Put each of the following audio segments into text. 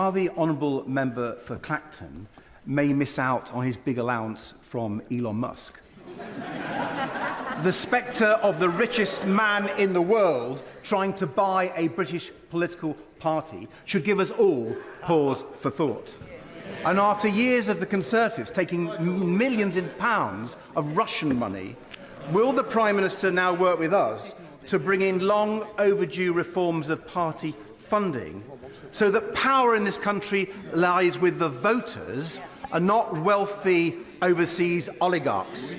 while the honourable member for Clacton may miss out on his big allowance from Elon Musk, the spectre of the richest man in the world trying to buy a British political party should give us all pause for thought. And after years of the Conservatives taking millions of pounds of Russian money, will the Prime Minister now work with us to bring in long overdue reforms of party funding so that power in this country lies with the voters and not wealthy overseas oligarchs?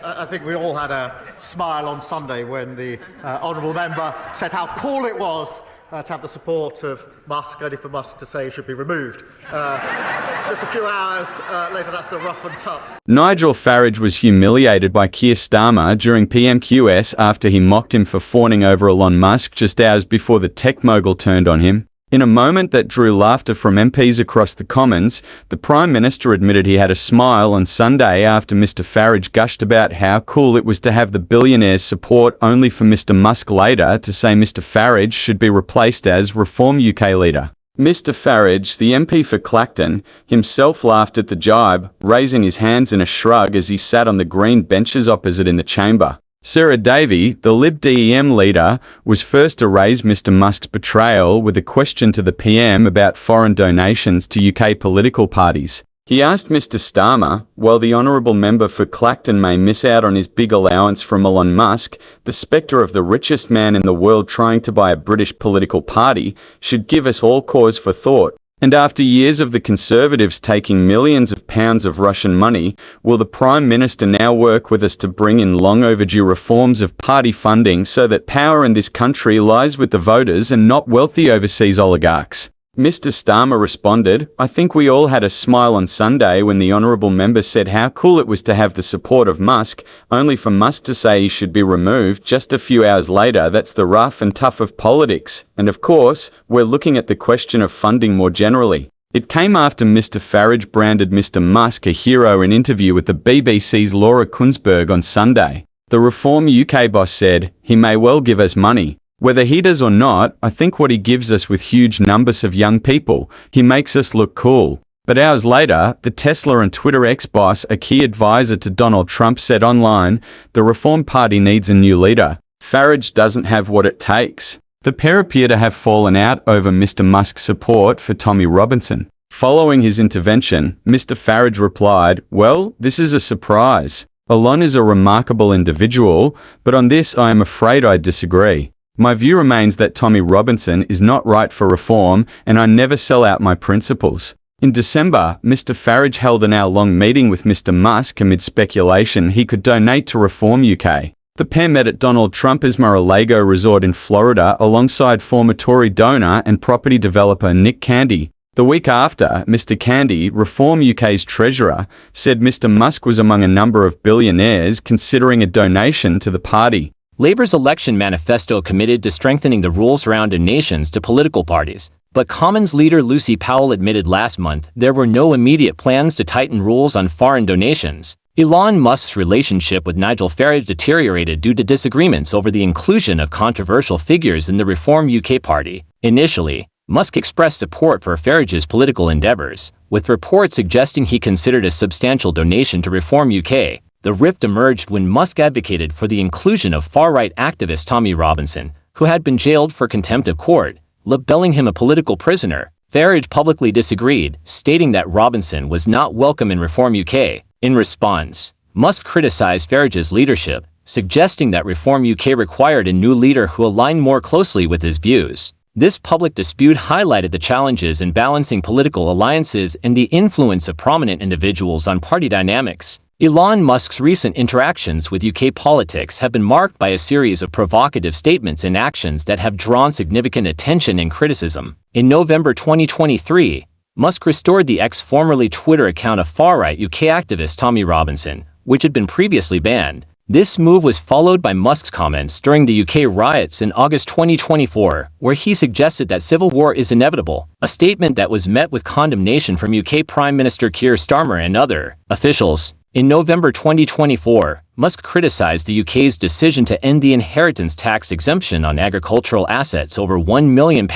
I think we all had a smile on Sunday when the honourable member said how cool it was to have the support of Musk, only for Musk to say he should be removed. Just a few hours later, that's the rough and tough. Nigel Farage was humiliated by Keir Starmer during PMQS after he mocked him for fawning over Elon Musk just hours before the tech mogul turned on him. In a moment that drew laughter from MPs across the Commons, the Prime Minister admitted he had a smile on Sunday after Mr Farage gushed about how cool it was to have the billionaire's support, only for Mr Musk later to say Mr Farage should be replaced as Reform UK leader. Mr Farage, the MP for Clacton, himself laughed at the jibe, raising his hands in a shrug as he sat on the green benches opposite in the chamber. Sarah Davey, the Lib Dem leader, was first to raise Mr Musk's betrayal with a question to the PM about foreign donations to UK political parties. He asked Mr Starmer, while the honourable member for Clacton may miss out on his big allowance from Elon Musk, the spectre of the richest man in the world trying to buy a British political party should give us all cause for thought. And after years of the Conservatives taking millions of pounds of Russian money, will the Prime Minister now work with us to bring in long overdue reforms of party funding so that power in this country lies with the voters and not wealthy overseas oligarchs? Mr Starmer responded, I think we all had a smile on Sunday when the honourable member said how cool it was to have the support of Musk, only for Musk to say he should be removed just a few hours later. That's the rough and tough of politics. And of course, we're looking at the question of funding more generally. It came after Mr Farage branded Mr Musk a hero in an interview with the BBC's Laura Kunsberg on Sunday. The Reform UK boss said, he may well give us money. Whether he does or not, I think what he gives us with huge numbers of young people, he makes us look cool. But hours later, the Tesla and Twitter ex-boss, a key advisor to Donald Trump, said online, the Reform Party needs a new leader. Farage doesn't have what it takes. The pair appear to have fallen out over Mr Musk's support for Tommy Robinson. Following his intervention, Mr Farage replied, well, this is a surprise. Elon is a remarkable individual, but on this I am afraid I disagree. My view remains that Tommy Robinson is not right for reform, and I never sell out my principles. In December, Mr Farage held an hour-long meeting with Mr Musk amid speculation he could donate to Reform UK. The pair met at Donald Trump's Mar-a-Lago resort in Florida alongside former Tory donor and property developer Nick Candy. The week after, Mr Candy, Reform UK's treasurer, said Mr Musk was among a number of billionaires considering a donation to the party. Labour's election manifesto committed to strengthening the rules around donations to political parties, but Commons leader Lucy Powell admitted last month there were no immediate plans to tighten rules on foreign donations. Elon Musk's relationship with Nigel Farage deteriorated due to disagreements over the inclusion of controversial figures in the Reform UK party. Initially, Musk expressed support for Farage's political endeavours, with reports suggesting he considered a substantial donation to Reform UK. The rift emerged when Musk advocated for the inclusion of far-right activist Tommy Robinson, who had been jailed for contempt of court, labeling him a political prisoner. Farage publicly disagreed, stating that Robinson was not welcome in Reform UK. In response, Musk criticized Farage's leadership, suggesting that Reform UK required a new leader who aligned more closely with his views. This public dispute highlighted the challenges in balancing political alliances and the influence of prominent individuals on party dynamics. Elon Musk's recent interactions with UK politics have been marked by a series of provocative statements and actions that have drawn significant attention and criticism. In November 2023, Musk restored the ex-formerly Twitter account of far-right UK activist Tommy Robinson, which had been previously banned. This move was followed by Musk's comments during the UK riots in August 2024, where he suggested that civil war is inevitable, a statement that was met with condemnation from UK Prime Minister Keir Starmer and other officials. In November 2024, Musk criticized the UK's decision to end the inheritance tax exemption on agricultural assets over £1 million,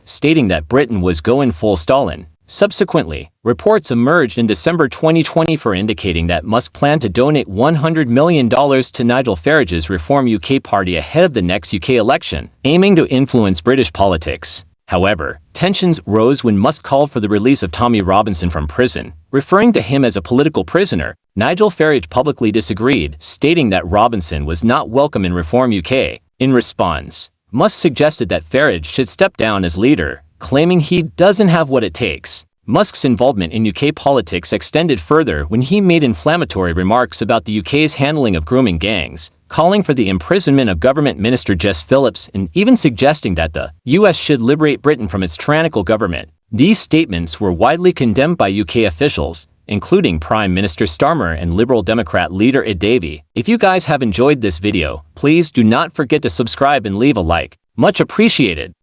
stating that Britain was going full Stalin. Subsequently, reports emerged in December 2024 indicating that Musk planned to donate $100 million to Nigel Farage's Reform UK party ahead of the next UK election, aiming to influence British politics. However, tensions rose when Musk called for the release of Tommy Robinson from prison. Referring to him as a political prisoner, Nigel Farage publicly disagreed, stating that Robinson was not welcome in Reform UK. In response, Musk suggested that Farage should step down as leader, claiming he doesn't have what it takes. Musk's involvement in UK politics extended further when he made inflammatory remarks about the UK's handling of grooming gangs, calling for the imprisonment of Government Minister Jess Phillips and even suggesting that the US should liberate Britain from its tyrannical government. These statements were widely condemned by UK officials, including Prime Minister Starmer and Liberal Democrat leader Ed Davey. If you guys have enjoyed this video, please do not forget to subscribe and leave a like. Much appreciated.